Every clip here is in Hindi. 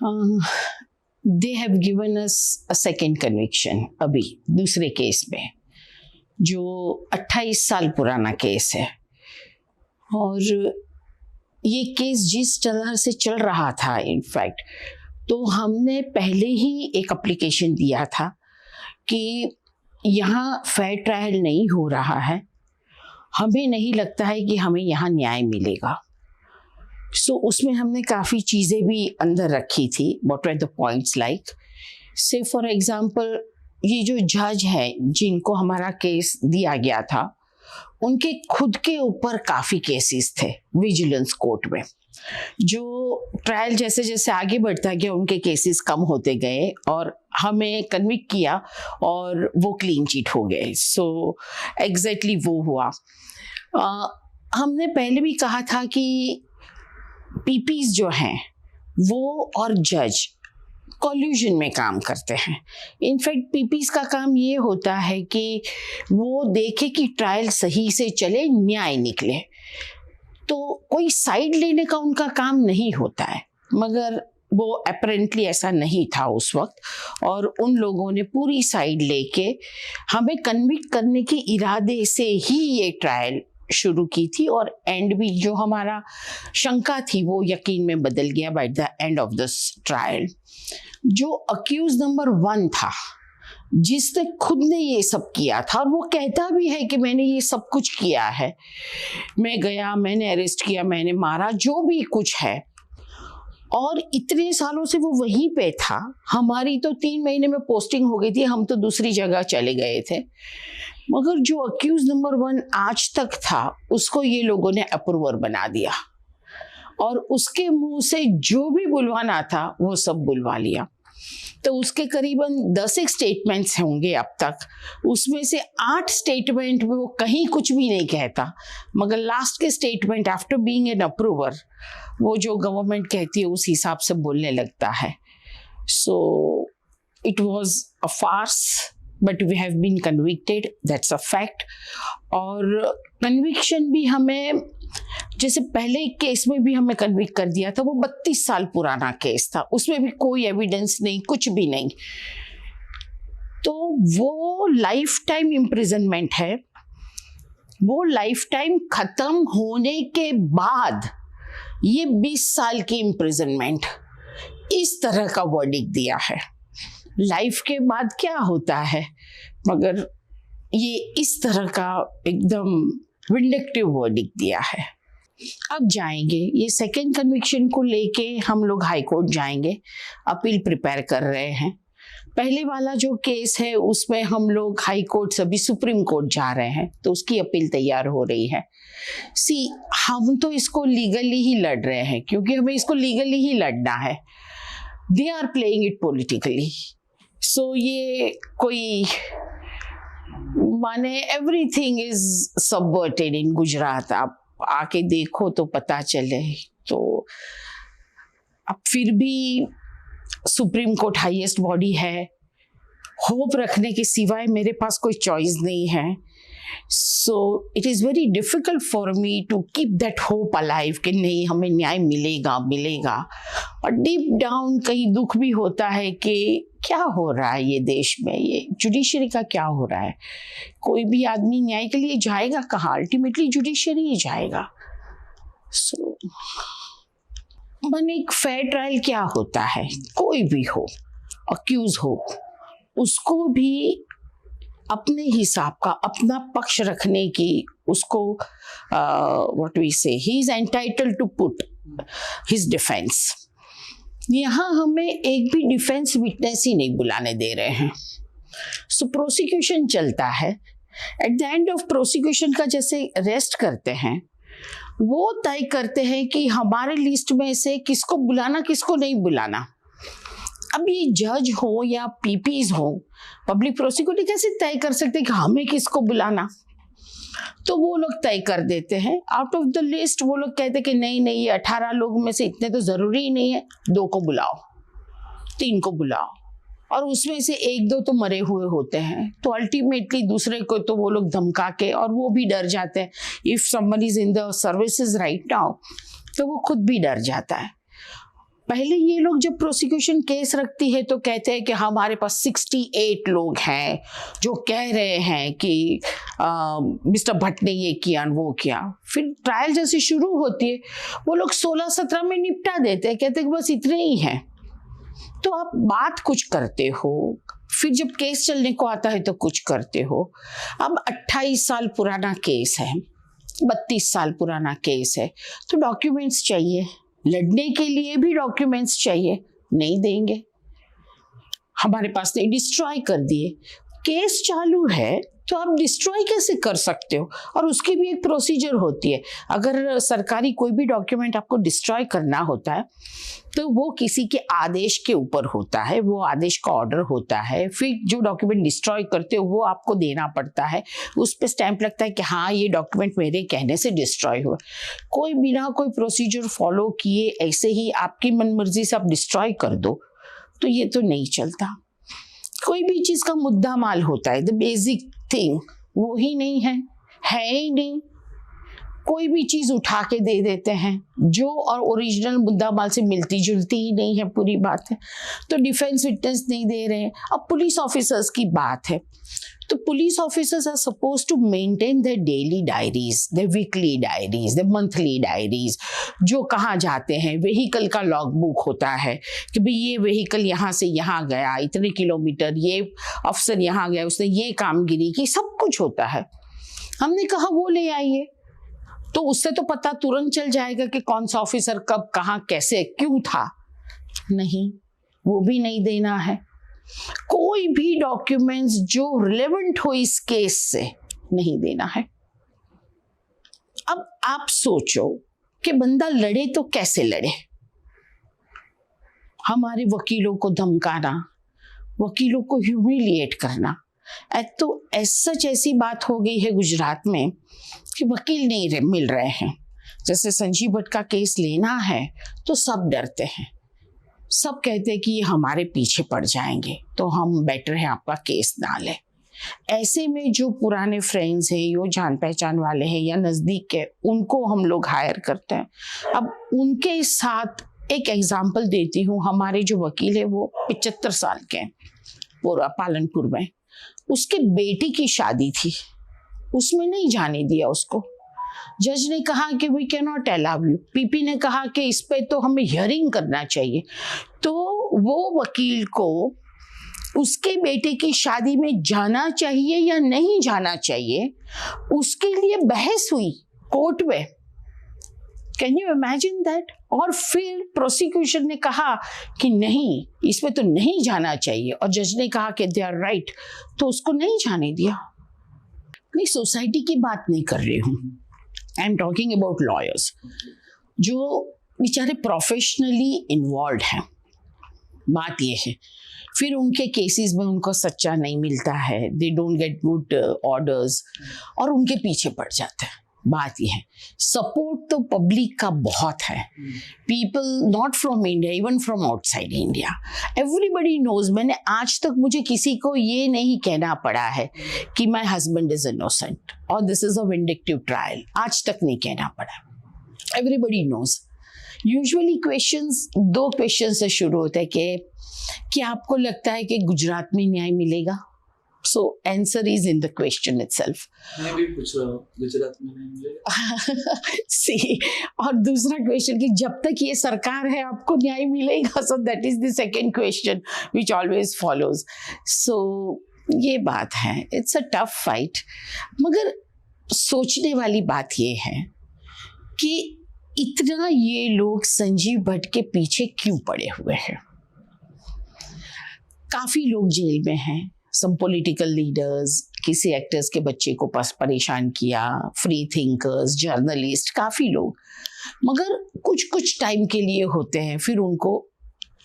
They have given us a second conviction अभी दूसरे केस में, जो 28 साल पुराना केस है। और ये केस जिस तरह से चल रहा था इनफैक्ट, तो हमने पहले ही एक एप्लीकेशन दिया था कि यहाँ फेयर ट्रायल नहीं हो रहा है, हमें नहीं लगता है कि हमें यहाँ न्याय मिलेगा। सो उसमें हमने काफ़ी चीज़ें भी अंदर रखी थी। What are the points like, say for example, ये जो जज हैं जिनको हमारा केस दिया गया था, उनके खुद के ऊपर काफ़ी केसेस थे विजिलेंस कोर्ट में। जो ट्रायल जैसे जैसे आगे बढ़ता गया उनके केसेस कम होते गए और हमें कन्विक्ट किया और वो क्लीन चिट हो गए। सो एग्जैक्टली वो हुआ। हमने पहले भी कहा था कि पीपीज जो हैं वो और जज कॉल्यूजन में काम करते हैं। इनफैक्ट पीपीज का काम ये होता है कि वो देखे कि ट्रायल सही से चले, न्याय निकले। तो कोई साइड लेने का उनका काम नहीं होता है, मगर वो अपेरेंटली ऐसा नहीं था उस वक्त, और उन लोगों ने पूरी साइड लेके हमें कन्विक्ट करने के इरादे से ही ये ट्रायल शुरू की थी। और एंड भी जो हमारा शंका थी वो यकीन में बदल गया by the end of this trial. जो अक्यूज नंबर 1 था, जिसने खुद ने ये सब किया था, और वो कहता भी है कि मैंने ये सब कुछ किया है, मैं गया, मैंने अरेस्ट किया, मैंने मारा, जो भी कुछ है, और इतने सालों से वो वहीं पे था। हमारी तो 3 महीने में पोस्टिंग हो गई थी, हम तो दूसरी जगह चले गए थे। मगर जो अक्यूज नंबर 1 आज तक था, उसको ये लोगों ने अप्रूवर बना दिया और उसके मुंह से जो भी बुलवाना था वो सब बुलवा लिया। तो उसके करीबन 10 स्टेटमेंट्स होंगे अब तक, उसमें से 8 स्टेटमेंट में वो कहीं कुछ भी नहीं कहता, मगर लास्ट के statement after being an approver, वो जो गवर्नमेंट कहती है उस हिसाब से बोलने लगता है। So it was a farce, but we have been convicted, that's a fact. और कन्विक्शन भी हमें, जैसे पहले एक केस में भी हमें कन्विक्ट कर दिया था, वो 32 साल पुराना केस था, उसमें भी कोई एविडेंस नहीं, कुछ भी नहीं। तो वो लाइफ टाइम इम्प्रिजनमेंट है। वो लाइफ टाइम खत्म होने के बाद ये 20 साल की इम्प्रिजनमेंट, इस तरह का वर्डिक्ट दिया है। लाइफ के बाद क्या होता है, मगर ये इस तरह का एकदम विंडिक्टिव वर्डिक्ट दिया है। अब जाएंगे, ये सेकेंड कन्विक्शन को लेके हम लोग हाई कोर्ट जाएंगे, अपील प्रिपेयर कर रहे हैं। पहले वाला जो केस है उसमें हम लोग हाई कोर्ट से अभी सुप्रीम कोर्ट जा रहे हैं, तो उसकी अपील तैयार हो रही है। हम तो इसको लीगली ही लड़ रहे हैं, क्योंकि हमें इसको लीगली ही लड़ना है। They are playing it politically. So ये कोई माने everything is subverted in Gujarat, आप आके देखो तो पता चले। तो अब फिर भी सुप्रीम कोर्ट हाईएस्ट बॉडी है, होप रखने के सिवाय मेरे पास कोई चॉइस नहीं है। So it is very difficult for me to keep that hope alive कि नहीं, हमें न्याय मिलेगा मिलेगा। और डीप डाउन कहीं दुख भी होता है कि क्या हो रहा है ये देश में, ये जुडिशरी का क्या हो रहा है। कोई भी आदमी न्याय के लिए जाएगा कहाँ, अल्टीमेटली जुडिशरी ही जाएगा। सो एक फेयर ट्रायल क्या होता है, कोई भी हो, अक्यूज हो, उसको भी अपने हिसाब का अपना पक्ष रखने की, उसको what we say, he is entitled to put his defence. यहाँ हमें एक भी डिफेंस विटनेस ही नहीं बुलाने दे रहे हैं। सो प्रोसिक्यूशन चलता है, at the end of prosecution का जैसे अरेस्ट करते हैं, वो तय करते हैं कि हमारे लिस्ट में से किसको बुलाना किसको नहीं बुलाना। अब ये जज हो या पीपीज हो, पब्लिक प्रोसिक्यूटर कैसे तय कर सकते हैं कि हमें किसको बुलाना। तो वो लोग तय कर देते हैं आउट ऑफ द लिस्ट। वो लोग कहते हैं कि नहीं नहीं, ये 18 लोगों में से इतने तो जरूरी ही नहीं है, 2 को बुलाओ, 3 को बुलाओ, और उसमें से 1-2 तो मरे हुए होते हैं। तो अल्टीमेटली दूसरे को तो वो लोग धमका के, और वो भी डर जाते हैं। If someone is in the services right now, तो वो खुद भी डर जाता है। पहले ये लोग जब प्रोसिक्यूशन केस रखती है तो कहते हैं कि हमारे पास 68 लोग हैं जो कह रहे हैं कि मिस्टर भट्ट ने ये किया वो किया। फिर ट्रायल जैसे शुरू होती है वो लोग 16-17 में निपटा देते हैं, कहते हैं कि बस इतने ही हैं। तो आप बात कुछ करते हो, फिर जब केस चलने को आता है तो कुछ करते हो। अब 28 साल पुराना केस है, 32 साल पुराना केस है, तो डॉक्यूमेंट्स चाहिए, लड़ने के लिए भी डॉक्यूमेंट्स चाहिए, नहीं देंगे। हमारे पास नहीं, डिस्ट्रॉय कर दिए। केस चालू है तो आप डिस्ट्रॉय कैसे कर सकते हो? और उसकी भी एक प्रोसीजर होती है। अगर सरकारी कोई भी डॉक्यूमेंट आपको डिस्ट्रॉय करना होता है तो वो किसी के आदेश के ऊपर होता है, वो आदेश का ऑर्डर होता है। फिर जो डॉक्यूमेंट डिस्ट्रॉय करते हो वो आपको देना पड़ता है, उस पर स्टैंप लगता है कि हाँ ये डॉक्यूमेंट मेरे कहने से डिस्ट्रॉय हुआ। कोई बिना कोई प्रोसीजर फॉलो किए ऐसे ही आपकी मनमर्जी से आप डिस्ट्रॉय कर दो तो ये तो नहीं चलता। कोई भी चीज का मुद्दा माल होता है, द बेसिक थिंग, वो ही नहीं है ही नहीं। कोई भी चीज उठा के दे देते हैं जो और ओरिजिनल मुद्दा माल से मिलती जुलती ही नहीं है, पूरी बात है। तो डिफेंस विटनेस नहीं दे रहे हैं। अब पुलिस ऑफिसर्स की बात है तो police officers are suppose to maintain their daily diaries, their weekly diaries, their monthly diaries. जो कहाँ जाते हैं, व्हीकल का लॉग बुक होता है कि भाई ये व्हीकल यहाँ से यहाँ गया इतने किलोमीटर, ये अफसर यहाँ गया उसने ये कामगिरी की, सब कुछ होता है। हमने कहा वो ले आइए, तो उससे तो पता तुरंत चल जाएगा कि कौन सा ऑफिसर कब कहाँ कैसे क्यों था। नहीं, वो भी नहीं देना है। कोई भी डॉक्यूमेंट्स जो रिलेवेंट हो इस केस से नहीं देना है। अब आप सोचो कि बंदा लड़े तो कैसे लड़े? हमारे वकीलों को धमकाना, वकीलों को ह्यूमिलिएट करना, तो सच ऐसी बात हो गई है गुजरात में कि वकील नहीं मिल रहे हैं। जैसे संजीव भट्ट का केस लेना है तो सब डरते हैं, सब कहते हैं कि ये हमारे पीछे पड़ जाएंगे तो हम बेटर है आपका केस ना लें। ऐसे में जो पुराने फ्रेंड्स हैं, जो जान पहचान वाले हैं या नज़दीक के, उनको हम लोग हायर करते हैं। अब उनके साथ एक एग्जाम्पल देती हूँ। हमारे जो वकील है वो 75 साल के हैं, पूरा पालनपुर में। उसके बेटी की शादी थी, उसमें नहीं जाने दिया उसको। जज ने कहा कि we can not allow you. PP ने कहा कि इस पे तो हमें हियरिंग करना चाहिए। तो वो वकील को उसके बेटे की शादी में जाना चाहिए या नहीं जाना चाहिए, उसके लिए बहस हुई कोर्ट में। Can you imagine that? और फिर प्रोसिक्यूशन ने कहा कि नहीं, इसमें तो नहीं जाना चाहिए, और जज ने कहा कि दे आर राइट, तो उसको नहीं जाने दिया। मैं सोसाइटी की बात नहीं कर रही हूँ, I am talking about lawyers जो बेचारे प्रोफेशनली इन्वॉल्व हैं। बात ये है, फिर उनके केसेस में उनको सच्चा नहीं मिलता है, they don't get good orders और उनके पीछे पड़ जाते हैं। बात यह है, सपोर्ट तो पब्लिक का बहुत है, people not from India, even from outside India, everybody knows. मैंने आज तक मुझे किसी को ये नहीं कहना पड़ा है कि माई हस्बैंड इज इनोसेंट और this is a vindictive trial, आज तक नहीं कहना पड़ा। Everybody knows. Usually questions 2 question से शुरू होता है कि क्या आपको लगता है कि गुजरात में न्याय मिलेगा? So answer is in the question itself. मैं भी पूछ रहा हूँ, गुजरात में नहीं मिलेगा? See, और दूसरा क्वेश्चन कि जब तक ये सरकार है आपको न्याय मिलेगा? So that is the second question which always follows. So ये बात है, it's a tough fight. मगर सोचने वाली बात ये है कि इतना ये लोग संजीव भट्ट के पीछे क्यों पड़े हुए हैं? काफी लोग जेल में हैं, सम पॉलिटिकल लीडर्स, किसी एक्टर्स के बच्चे को परेशान किया, फ्री थिंकर्स, जर्नलिस्ट, काफ़ी लोग, मगर कुछ कुछ टाइम के लिए होते हैं, फिर उनको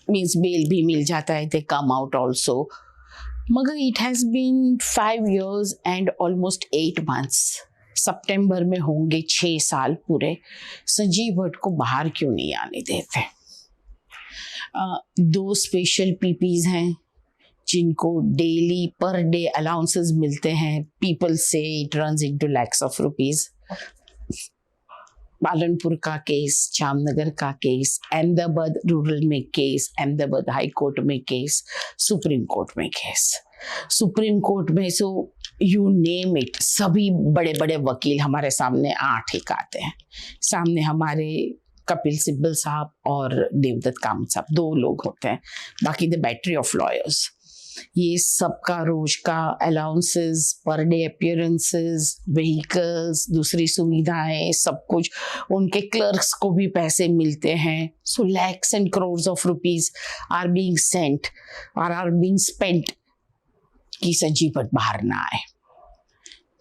मीन्स बेल भी मिल जाता है, दे कम आउट ऑल्सो। मगर it has been 5 years and almost 8 months। सितंबर में होंगे 6 साल पूरे। संजीव भट्ट को बाहर क्यों नहीं आने देते? 2 स्पेशल पीपीज हैं जिनको डेली पर डे अलाउंसेस मिलते हैं। पीपल से it runs into lakhs of rupees। Palanpur का केस, जामनगर का केस, अहमदाबाद रूरल में केस, अहमदाबाद हाई कोर्ट में केस, सुप्रीम कोर्ट में केस। सुप्रीम कोर्ट में सो यू नेम इट, सभी बड़े बड़े वकील हमारे सामने 8 एक आते हैं। सामने हमारे कपिल सिब्बल साहब और देवदत्त कामत साहब 2 लोग होते हैं, बाकी द बैटरी ऑफ लॉयर्स। ये सबका रोज का allowances, per day appearances, vehicles, दूसरी सुविधाएं, सब कुछ, उनके क्लर्क्स को भी पैसे मिलते हैं। So lakhs and crores of rupees are being sent और आर बीइंग स्पेंट कि संजीव भट्ट बाहर ना आए।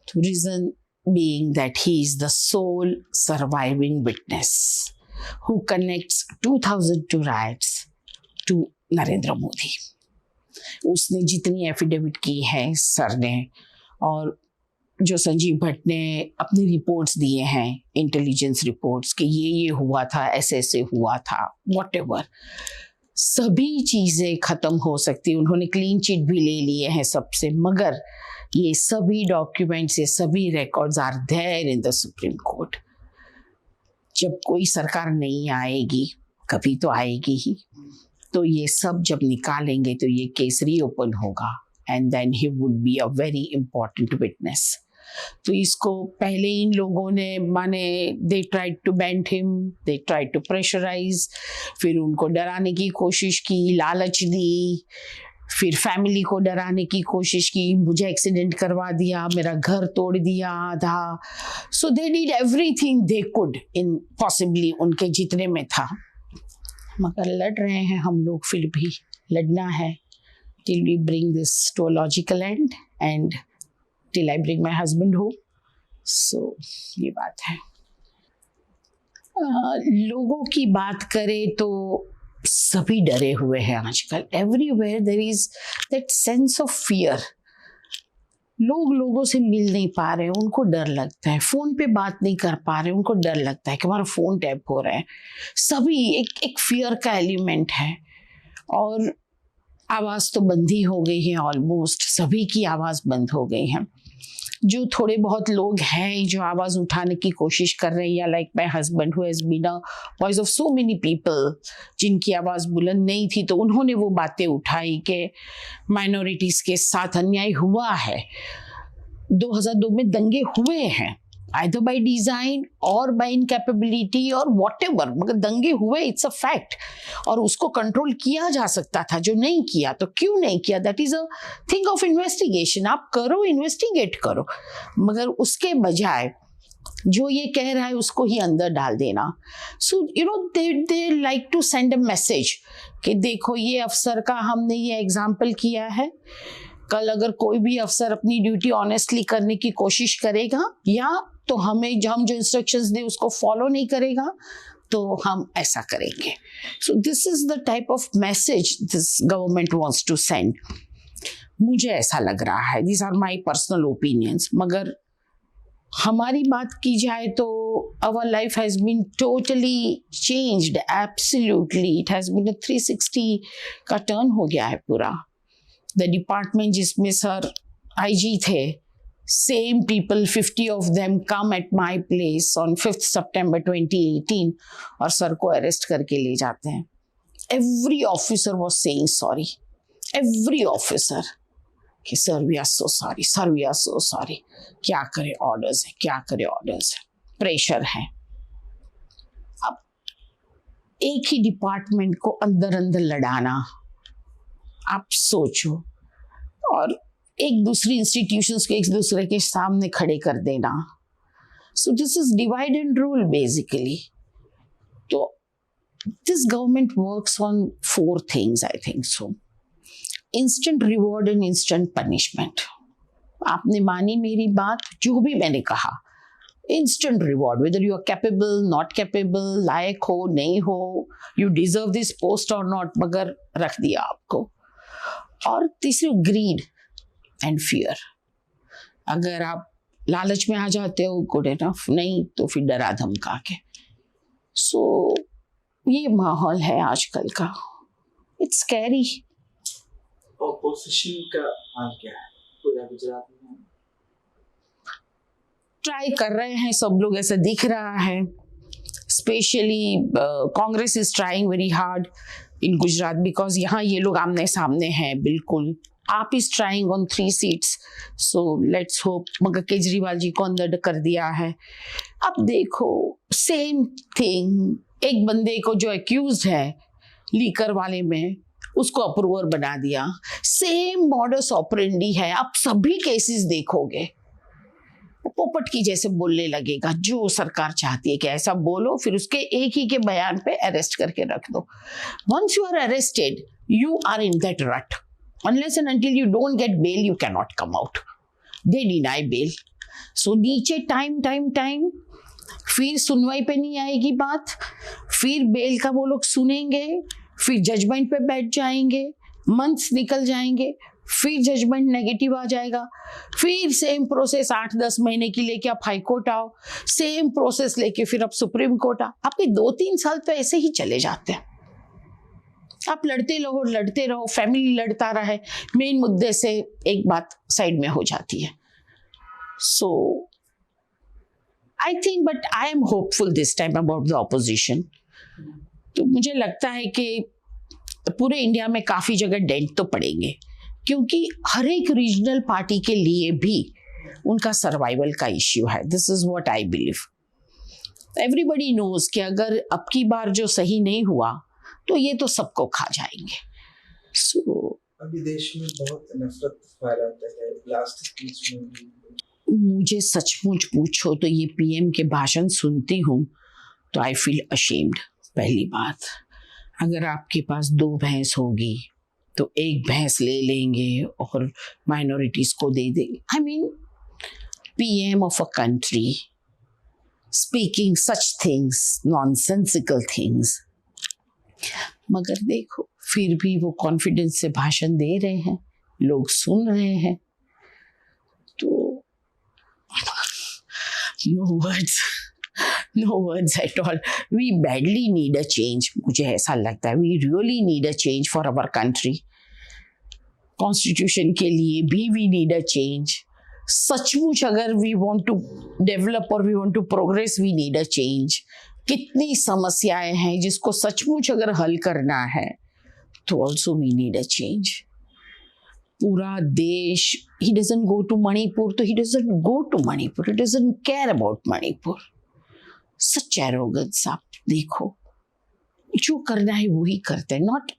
तो reason being that he is the sole surviving witness who connects 2002 riots to Narendra Modi. उसने जितनी एफिडेविट की है सर ने, और जो संजीव भट्ट ने अपनी रिपोर्ट्स दिए हैं, इंटेलिजेंस रिपोर्ट्स, कि ये हुआ था, ऐसे हुआ था, व्हाटएवर, सभी चीज़ें ख़त्म हो सकती। उन्होंने क्लीन चिट भी ले लिए हैं सबसे, मगर ये सभी डॉक्यूमेंट्स, ये सभी records are there in the supreme court. जब कोई सरकार नहीं आएगी, कभी तो आएगी ही, तो ये सब जब निकालेंगे तो ये केस रीओपन होगा and then he would be a very important witness. तो इसको पहले इन लोगों ने माने they tried to bend him, they tried to pressurise, फिर उनको डराने की कोशिश की, लालच दी, फिर फैमिली को डराने की कोशिश की, मुझे एक्सीडेंट करवा दिया, मेरा घर तोड़ दिया आधा। So they did everything they could in possibly उनके जितने में था, मगर लड़ रहे हैं हम लोग, फिर भी लड़ना है till we bring this to a logical end and till I bring my husband home. So ये बात है। लोगों की बात करें तो सभी डरे हुए हैं आजकल। Everywhere there is that sense of fear. लोग लोगों से मिल नहीं पा रहे हैं, उनको डर लगता है। फोन पे बात नहीं कर पा रहे हैं, उनको डर लगता है कि हमारा फोन टैप हो रहा है। सभी एक फियर का एलिमेंट है। और आवाज़ तो बंद ही हो गई है, ऑलमोस्ट सभी की आवाज़ बंद हो गई है। जो थोड़े बहुत लोग हैं जो आवाज़ उठाने की कोशिश कर रहे हैं, या like my husband who has been a voice of so many people, जिनकी आवाज़ बुलंद नहीं थी, तो उन्होंने वो बातें उठाई कि माइनॉरिटीज़ के साथ अन्याय हुआ है। 2002 में दंगे हुए हैं, either by design और by incapability और whatever, मगर दंगे हुए, इट्स अ फैक्ट। और उसको कंट्रोल किया जा सकता था, जो नहीं किया तो क्यों नहीं किया, that is a thing of investigation. आप करो, इन्वेस्टिगेट करो, मगर उसके बजाय जो ये कह रहा है उसको ही अंदर डाल देना। So you know they like to send a message कि देखो ये अफसर का हमने ये एग्जाम्पल किया है, कल अगर कोई भी अफसर अपनी ड्यूटी ऑनेस्टली करने की कोशिश करेगा, या तो हम जो इंस्ट्रक्शंस दे उसको फॉलो नहीं करेगा, तो हम ऐसा करेंगे। So this is the type of message this government wants to send. मुझे ऐसा लग रहा है, this are my personal opinions. मगर हमारी बात की जाए तो our life has been totally changed, absolutely. It has been 360 का टर्न हो गया है पूरा। द डिपार्टमेंट जिसमें सर आईजी थे, same people, 50 of them come at my place on 5th September 2018 और सर को अरेस्ट करके ले जाते हैं। Every officer was saying sorry. Every officer कि sir we are so sorry, sir we are so sorry। क्या करे, ऑर्डर्स है, क्या करे, ऑर्डर्स है, प्रेशर है। अब एक ही डिपार्टमेंट को अंदर अंदर लड़ाना, आप सोचो, और एक दूसरी इंस्टीट्यूशंस को एक दूसरे के सामने खड़े कर देना। So this is divide and rule basically. तो this government works on 4 things, I think so. Instant reward and instant punishment. आपने मानी मेरी बात, जो भी मैंने कहा, instant reward, whether you are capable, not capable, लायक हो, नहीं हो, यू डिजर्व दिस पोस्ट और नॉट, मगर रख दिया आपको। और तीसरी ग्रीड एंड फियर। अगर आप लालच में आ जाते हो, गुड इनफ, नहीं तो फिर डरा धमका के। सो ये माहौल है आजकल का। It's scary. ऑपोजिशन का हाल क्या है पूरा गुजरात में? ट्राई कर रहे हैं सब लोग, ऐसा दिख रहा है। Specially Congress is trying very hard in Gujarat because यहाँ ये लोग आमने सामने हैं बिल्कुल. आप is trying on 3 seats, so let's hope. मगर केजरीवाल जी को अंदर कर दिया है. अब देखो सेम थिंग, एक बंदे को जो एक्यूज है लीकर वाले में, उसको अप्रूवर बना दिया. सेम मॉडस ऑपरेंडी है. आप सभी केसेस देखोगे पोपट की जैसे बोलने लगेगा. जो सरकार चाहती है कि ऐसा बोलो, फिर उसके एक ही के बयान पे अरेस्ट करके रख दो. Once you are arrested you are in that rut. Unless and until you don't get bail, you cannot come out. They deny bail. So नीचे टाइम फिर सुनवाई पे नहीं आएगी बात, फिर बेल का वो लोग सुनेंगे, फिर जजमेंट पे बैठ जाएंगे, मंथ्स निकल जाएंगे, फिर जजमेंट नेगेटिव आ जाएगा, फिर सेम प्रोसेस 8-10 महीने की लेके आप हाई कोर्ट आओ, सेम प्रोसेस लेके फिर आप सुप्रीम कोर्ट आओ. आपके 2-3 साल तो ऐसे ही चले जाते हैं. आप लड़ते रहो, फैमिली लड़ता रहे, मेन मुद्दे से एक बात साइड में हो जाती है. So I think, but I am hopeful this time about the opposition. तो मुझे लगता है कि पूरे इंडिया में काफ़ी जगह डेंट तो पड़ेंगे, क्योंकि हर एक रीजनल पार्टी के लिए भी उनका सर्वाइवल का इश्यू है. This is what I believe. Everybody knows कि अगर अब की बार जो सही नहीं हुआ तो ये तो सबको खा जाएंगे. So, अभी देश में बहुत नफरत फैलाता है. लास्ट स्पीच में भी मुझे सचमुच पूछो तो ये पीएम के भाषण सुनती हूँ तो आई फील अशेम्ड. पहली बात, अगर आपके पास 2 भैंस होगी तो एक भैंस ले लेंगे और माइनॉरिटीज को दे देंगे. I mean PM of a country speaking such things, nonsensical things. मगर देखो फिर भी वो कॉन्फिडेंस से भाषण दे रहे हैं, लोग सुन रहे हैं. तो no words at all. We badly need a change. मुझे ऐसा लगता है we really need a change for our country. Constitution के लिए भी वी नीड अ चेंज. सचमुच अगर वी वांट टू डेवलप और we want to progress we need a change. कितनी समस्याएं हैं जिसको सचमुच अगर हल करना है तो also we need a change. पूरा देश, he doesn't go to Manipur तो he doesn't go to Manipur, he doesn't care about Manipur. Such arrogance. आप देखो जो करना है वही करते हैं. Not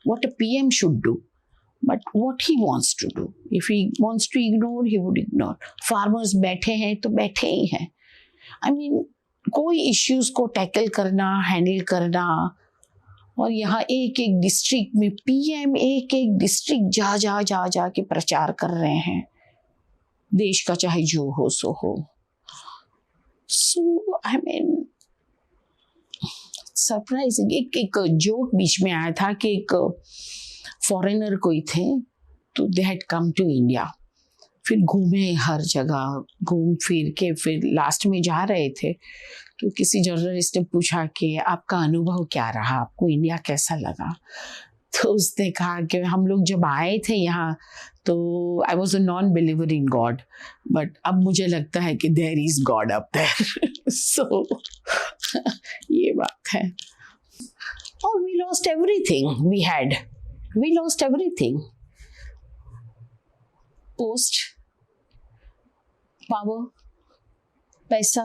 what a PM should do but what he wants to do. If he wants to ignore he would ignore. Farmers बैठे हैं तो बैठे ही हैं. आई मीन कोई इश्यूज को टैकल करना, हैंडल करना, और यहाँ एक एक डिस्ट्रिक्ट में पीएम एक डिस्ट्रिक्ट जा के प्रचार कर रहे हैं. देश का चाहे जो हो सो हो. So I mean surprising. एक जोक बीच में आया था कि एक फॉरेनर कोई थे तो they had come to India. फिर घूमे हर जगह, घूम फिर के फिर लास्ट में जा रहे थे तो किसी जर्नलिस्ट ने पूछा कि आपका अनुभव क्या रहा, आपको इंडिया कैसा लगा. तो उसने कहा कि हम लोग जब आए थे यहाँ तो I was a non believer in God, but अब मुझे लगता है कि there is God up there. So ये बात है. और we lost everything we had. We lost everything. Post, power, पैसा,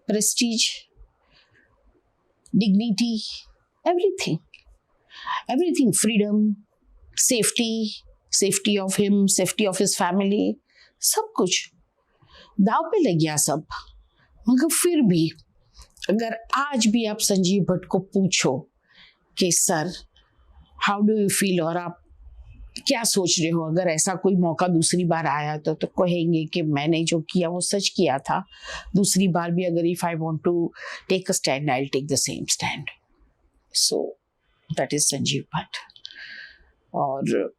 prestige, dignity, everything. Freedom, safety of him, safety of his family, सब कुछ दाव पे लग गया सब. मगर फिर भी अगर आज भी आप संजीव भट्ट को पूछो कि sir how do you feel और आप क्या सोच रहे हो, अगर ऐसा कोई मौका दूसरी बार आया तो कहेंगे कि मैंने जो किया वो सच किया था. दूसरी बार भी अगर if I want to take a stand I will take the same stand. So that is Sanjiv Bhatt. और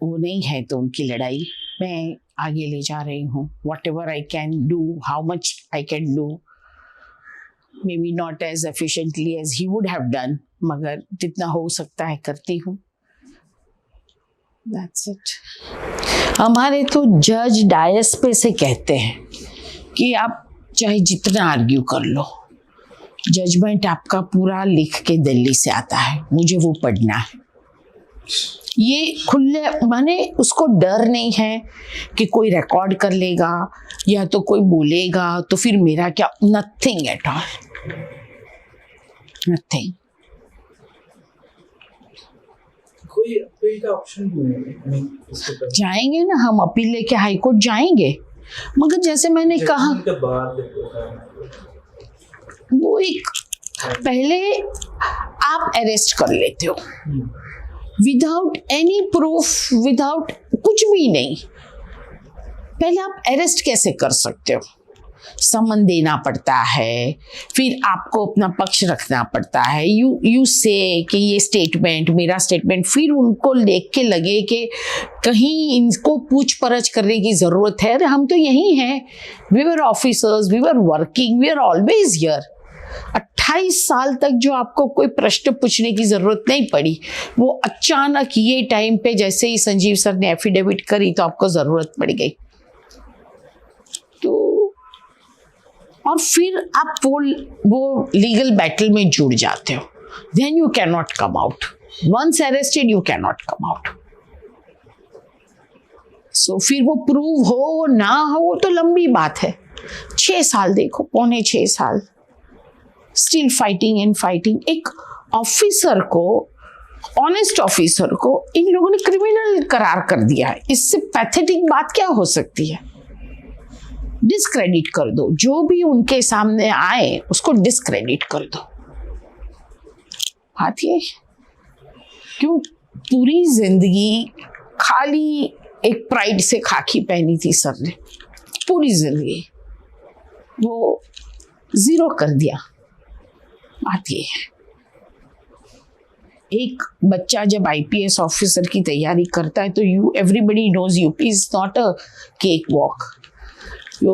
वो नहीं है तो उनकी लड़ाई मैं आगे ले जा रही हूँ. Whatever I can do, how much I can do, maybe not as efficiently as he would have done, मगर जितना हो सकता है करती हूँ. That's it. हमारे तो जज डायस पे से कहते हैं कि आप चाहे जितना आर्ग्यू कर लो, जजमेंट आपका पूरा लिख के दिल्ली से आता है, मुझे वो पढ़ना है। ये खुले माने उसको डर नहीं है कि कोई रिकॉर्ड कर लेगा या तो कोई बोलेगा तो फिर मेरा क्या, नथिंग एट ऑल, नथिंग। कोई अपील का ऑप्शन भी नहीं है? जाएंगे ना हम, अपील लेके हाई कोर्ट जाएंगे, मगर जैसे मैंने कहा वो एक पहले आप अरेस्ट कर लेते हो विदाउट एनी प्रूफ, विदाउट कुछ भी नहीं। पहले आप अरेस्ट कैसे कर सकते हो? समन देना पड़ता है, फिर आपको अपना पक्ष रखना पड़ता है, यू से कि ये स्टेटमेंट मेरा स्टेटमेंट, फिर उनको देख के लगे कि कहीं इनको पूछ परछ करने की ज़रूरत है। अरे हम तो यही हैं, we were officers, we were working, we are always here. 28 साल तक जो आपको कोई प्रश्न पूछने की जरूरत नहीं पड़ी, वो अचानक ये टाइम पे जैसे ही संजीव सर ने एफिडेविट करी तो आपको जरूरत पड़ गई। तो और फिर आप वो लीगल बैटल में जुड़ जाते हो, then you can not come out. Once arrested you can not come out. So फिर वो प्रूव हो ना हो तो लंबी बात है। 6 साल देखो, पौने 6 साल स्टिल फाइटिंग एंड फाइटिंग। एक ऑफिसर को, ऑनेस्ट ऑफिसर को इन लोगों ने क्रिमिनल करार कर दिया है। इससे पैथेटिक बात क्या हो सकती है? डिस्क्रेडिट कर दो, जो भी उनके सामने आए उसको डिस्क्रेडिट कर दो। बात ये क्यों पूरी जिंदगी खाली एक प्राइड से खाकी पहनी थी सर ने, पूरी जिंदगी वो जीरो कर दिया। बात ये है, एक बच्चा जब आईपीएस ऑफिसर की तैयारी करता है तो everybody knows UP is not a cake walk. तो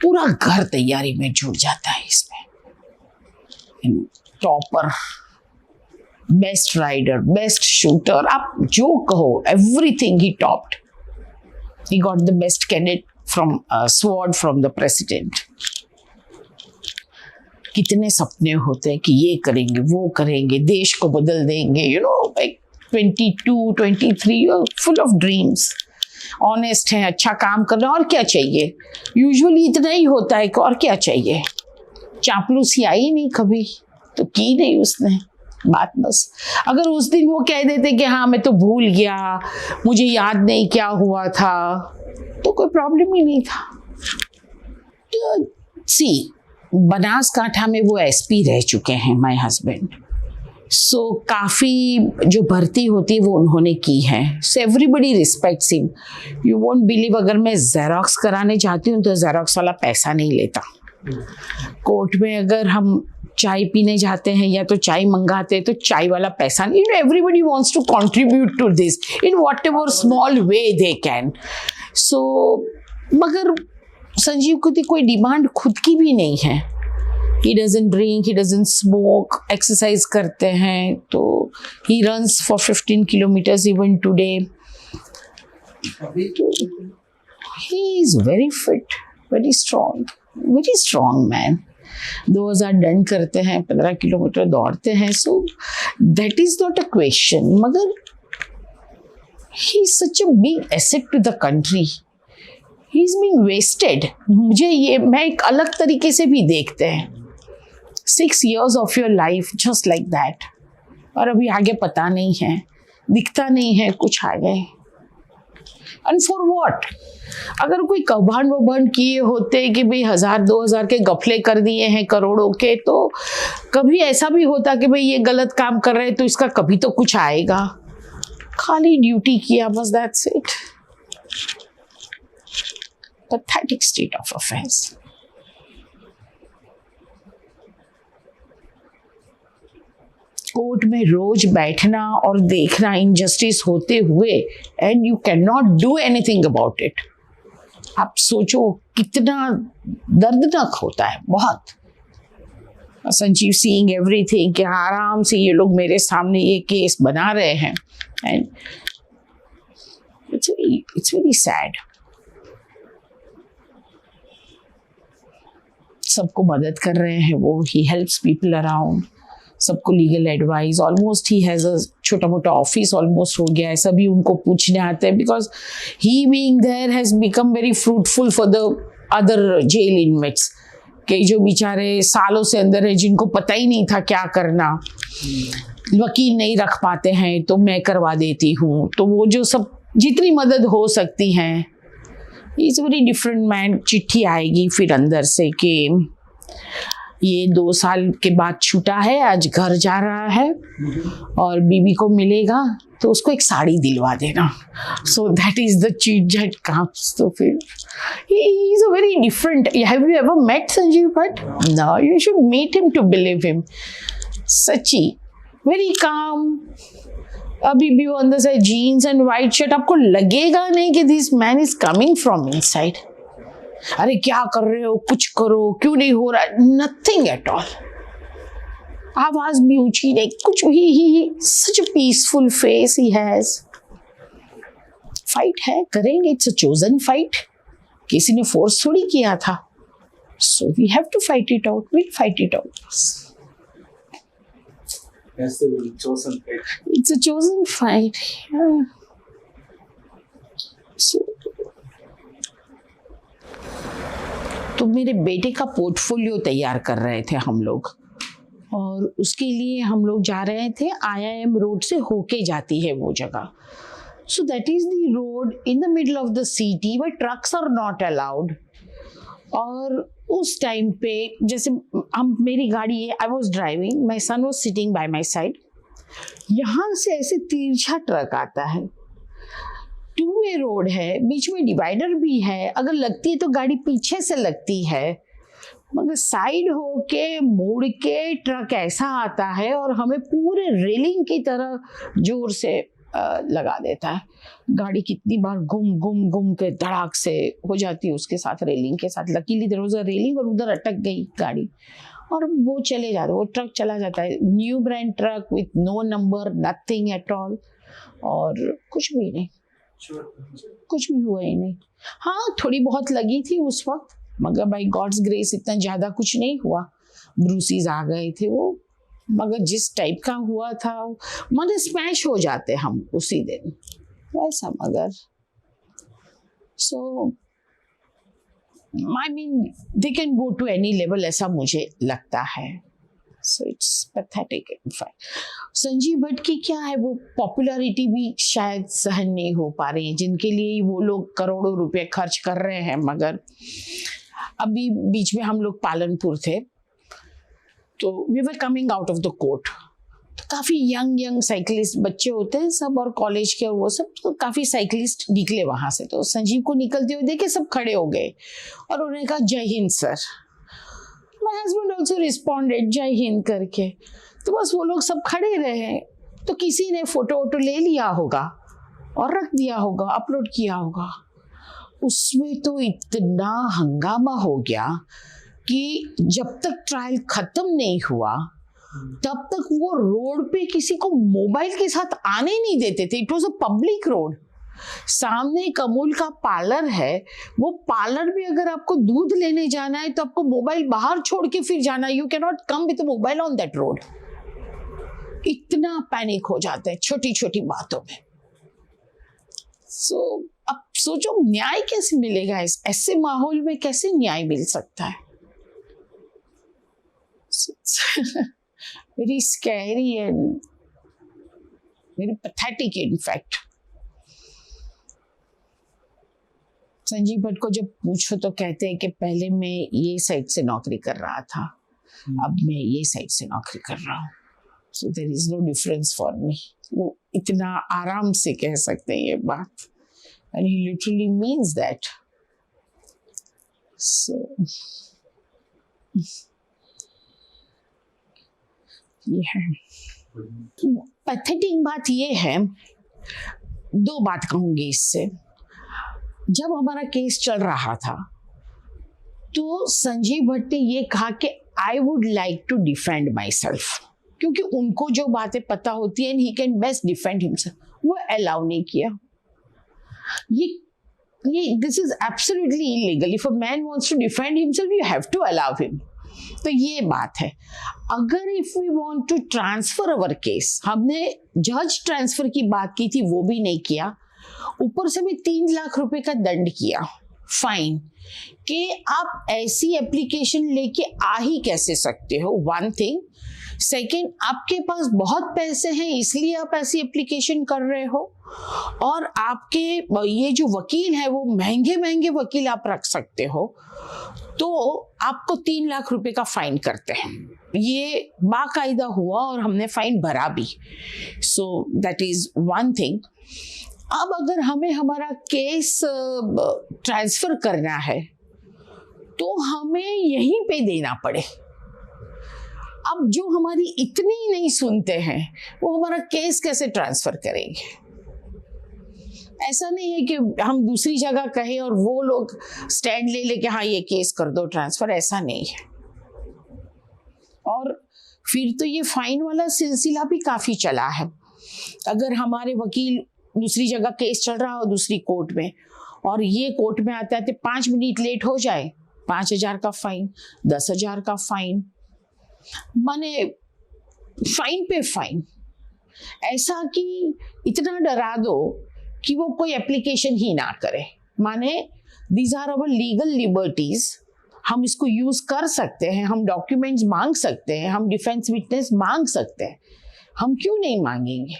पूरा घर तैयारी में जुड़ जाता है इसमें। Topper, best rider, best shooter, आप जो कहो, everything he topped. He got the best cadet from sword from the president. कितने सपने होते हैं कि ये करेंगे, वो करेंगे, देश को बदल देंगे, you know, like 22, 23, full of dreams. Honest है, अच्छा काम कर रहे हैं, और क्या चाहिए? यूजुअली इतना ही होता है कि और क्या चाहिए। चापलूसी आई नहीं कभी, तो की नहीं उसने बात। बस अगर उस दिन वो कह देते कि हाँ मैं तो भूल गया, मुझे याद नहीं क्या हुआ था, तो कोई प्रॉब्लम ही नहीं था। तो सी, बनासकांठा में वो एसपी रह चुके हैं माय हस्बैंड। सो काफ़ी जो भर्ती होती है वो उन्होंने की है। So everybody respects him. You won't believe, अगर मैं जेरोक्स कराने जाती हूँ तो जेरोक्स वाला पैसा नहीं लेता। कोर्ट में अगर हम चाय पीने जाते हैं या तो चाय मंगाते हैं तो चाय वाला पैसा नहीं। Everybody wants to contribute to this in whatever small way they can. So मगर संजीव को कोई डिमांड खुद की भी नहीं है। He doesn't drink, he doesn't smoke, exercise करते हैं, तो he runs for 15 kilometers even today. He is very fit, very strong man. 2000 done करते हैं, 15 किलोमीटर दौड़ते हैं, so that is not a question. मगर he is such a big asset to the country. He is being wasted. मुझे ये मैं एक अलग तरीके से भी देखते हैं। 6 years of your life just like that, और अभी आगे पता नहीं है, दिखता नहीं है कुछ आगे। And for what? अगर कोई कौभांड किए होते कि भाई 1000-2000 के गफले कर दिए हैं करोड़ों के, तो कभी ऐसा भी होता कि भाई ये गलत काम कर रहे हैं तो इसका कभी तो कुछ आएगा। खाली ड्यूटी किया बस, that's it. Pathetic state of affairs. Court में रोज बैठना और देखना इनजस्टिस होते हुए, and you can not do anything about it. आप सोचो कितना दर्दनाक होता है, बहुत। संजीव सीइंग एवरीथिंग कि आराम से ये लोग मेरे सामने ये केस बना रहे हैं, एंड इट्स वेरी सैड। सबको मदद कर रहे हैं वो, ही हेल्प्स पीपल अराउंड, सबको legal advice, almost he has a छोटा मोटा ऑफिस ऑलमोस्ट हो गया है, सभी उनको पूछने आते हैं because he being there has become very fruitful for the other jail inmates, कि जो बेचारे सालों से अंदर है, जिनको पता ही नहीं था क्या करना, वकील नहीं रख पाते हैं तो मैं करवा देती हूँ, तो वो जो सब जितनी मदद हो सकती है, इज़ वेरी डिफरेंट मैन। चिट्ठी आएगी फिर अंदर से कि ये 2 साल के बाद छूटा है, आज घर जा रहा है और बीवी को मिलेगा तो उसको एक साड़ी दिलवा देना, सो that is the cheat that comes. तो फिर he is a very different, have you ever met Sanjiv Bhatt? No, you should meet him to believe him. सच्ची very calm, अभी भी वो अंदर से जीन्स एंड वाइट शर्ट, आपको लगेगा नहीं कि this man is coming from inside. अरे क्या कर रहे हो, कुछ करो, क्यों नहीं हो रहा, नथिंग एट ऑल, आवाज भी ऊंची नहीं, कुछ भी, he such a peaceful face he has. Fight है, करेंगे, इट्स अ चोजन फाइट, किसी ने फोर्स थोड़ी किया था, so we have to fight it out, will fight it out. That's the chosen fate. It's a chosen fight. Yeah. So, तो मेरे बेटे का पोर्टफोलियो तैयार कर रहे थे हम लोग, और उसके लिए हम लोग जा रहे थे, IIM रोड से होके जाती है वो जगह। So that is the road in the middle of the city where trucks are not allowed. और उस टाइम पे जैसे हम, मेरी गाड़ी है, I was driving, my son was sitting by my side, यहाँ से ऐसे तिरछा ट्रक आता है, 2 वे रोड है, बीच में डिवाइडर भी है, अगर लगती है तो गाड़ी पीछे से लगती है, मगर साइड होके मुड़ के ट्रक ऐसा आता है और हमें पूरे रेलिंग की तरह जोर से लगा देता है। गाड़ी कितनी बार गुम के धड़ाक से हो जाती है उसके साथ, रेलिंग के साथ। Luckily there was a railing और उधर अटक गई गाड़ी और वो चले जाते, वो ट्रक चला जाता है, new brand truck with no number, nothing at all, और कुछ भी नहीं, कुछ भी हुआ ही नहीं। हाँ, थोड़ी बहुत लगी थी उस वक्त, मगर बाय गॉड्स ग्रेस इतना ज़्यादा कुछ नहीं हुआ, ब्रूसीज आ गए थे वो, मगर जिस टाइप का हुआ था, मगर स्मैश हो जाते हम उसी दिन वैसा। मगर so I mean they can go to any level, ऐसा मुझे लगता है। So it's pathetic in fact. Sanjiv Bhatt की क्या है, वो पॉपुलैरिटी भी शायद सहन नहीं हो पा रही है, जिनके लिए वो लोग करोड़ों रुपए खर्च कर रहे हैं। मगर अभी बीच में हम लोग पालनपुर थे, तो we were coming out of the court, तो काफ़ी यंग साइकिलिस्ट बच्चे होते हैं सब, और कॉलेज के और वो सब, तो काफ़ी साइकिलिस्ट निकले वहाँ से। तो संजीव को निकलते हुए देखे, सब खड़े हो गए और उन्होंने कहा जय Hind sir. My husband also responded जय हिंद करके। तो बस वो लोग सब खड़े रहे, तो किसी ने फोटो वोटो ले लिया होगा और रख दिया होगा, अपलोड किया होगा। उसमें तो इतना हंगामा हो गया कि जब तक ट्रायल खत्म नहीं हुआ तब तक वो रोड पे किसी को मोबाइल के साथ आने नहीं देते थे। It was a public road, सामने कमूल का पार्लर है, वो पार्लर भी अगर आपको दूध लेने जाना है तो आपको मोबाइल बाहर छोड़ के फिर जाना, you can not come with mobile on that road. इतना पैनिक हो जाता है छोटी छोटी बातों में। सो अब सोचो न्याय कैसे मिलेगा, इस ऐसे माहौल में कैसे न्याय मिल सकता है। Very scary and very pathetic in fact. Sanjeev Bhatt को जब पूछो तो कहते हैं कि पहले मैं ये साइड से नौकरी कर रहा था, अब मैं ये साइड से नौकरी कर रहा हूँ, so there is no difference for me. वो इतना आराम से कह सकते हैं ये बात, and he literally means that. So ये है पैथेटिक बात। ये है, 2 बात कहूंगी इससे। जब हमारा केस चल रहा था तो संजीव भट्ट ने ये कहा कि I would like to defend myself, क्योंकि उनको जो बातें पता होती है he can best defend himself, वो अलाउ नहीं किया। ये ये this is absolutely illegal. If a man wants to defend himself you have to allow him. तो ये बात है. अगर if we want to transfer our case, हमने जज ट्रांसफर की बात की थी, वो भी नहीं किया. ऊपर से भी 3 लाख रुपए का दंड किया, फाइन, कि आप ऐसी एप्लीकेशन लेके आ ही कैसे सकते हो. One thing. सेकेंड, आपके पास बहुत पैसे हैं इसलिए आप ऐसी एप्लीकेशन कर रहे हो, और आपके ये जो वकील है वो महंगे महंगे वकील आप रख सकते हो, तो आपको 3 लाख रुपए का फाइन करते हैं. ये बाकायदा हुआ और हमने फाइन भरा भी. सो दैट इज वन थिंग. अब अगर हमें हमारा केस ट्रांसफर करना है तो हमें यहीं पे देना पड़े. अब जो हमारी इतनी नहीं सुनते हैं वो हमारा केस कैसे ट्रांसफर करेंगे. ऐसा नहीं है कि हम दूसरी जगह कहें और वो लोग स्टैंड ले लेके हाँ ये केस कर दो ट्रांसफर, ऐसा नहीं है. और फिर तो ये फाइन वाला सिलसिला भी काफी चला है. अगर हमारे वकील दूसरी जगह केस चल रहा हो दूसरी कोर्ट में, और ये कोर्ट में आते आते 5 मिनट लेट हो जाए, 5,000 का फाइन, 10,000 का फाइन, माने फाइन पे फाइन. ऐसा कि इतना डरा दो कि वो कोई एप्लीकेशन ही ना करे. माने these are our legal liberties. हम इसको यूज कर सकते हैं, हम डॉक्यूमेंट्स मांग सकते हैं, हम डिफेंस विटनेस मांग सकते हैं, हम क्यों नहीं मांगेंगे.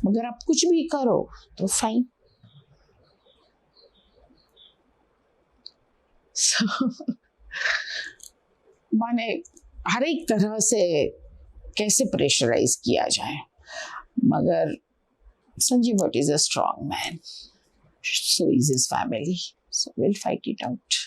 मगर आप कुछ भी करो तो फाइन. माने हर एक तरह से कैसे प्रेशराइज किया जाए. मगर Sanjeev Bhatt is a strong man, so is his family, so we'll fight it out.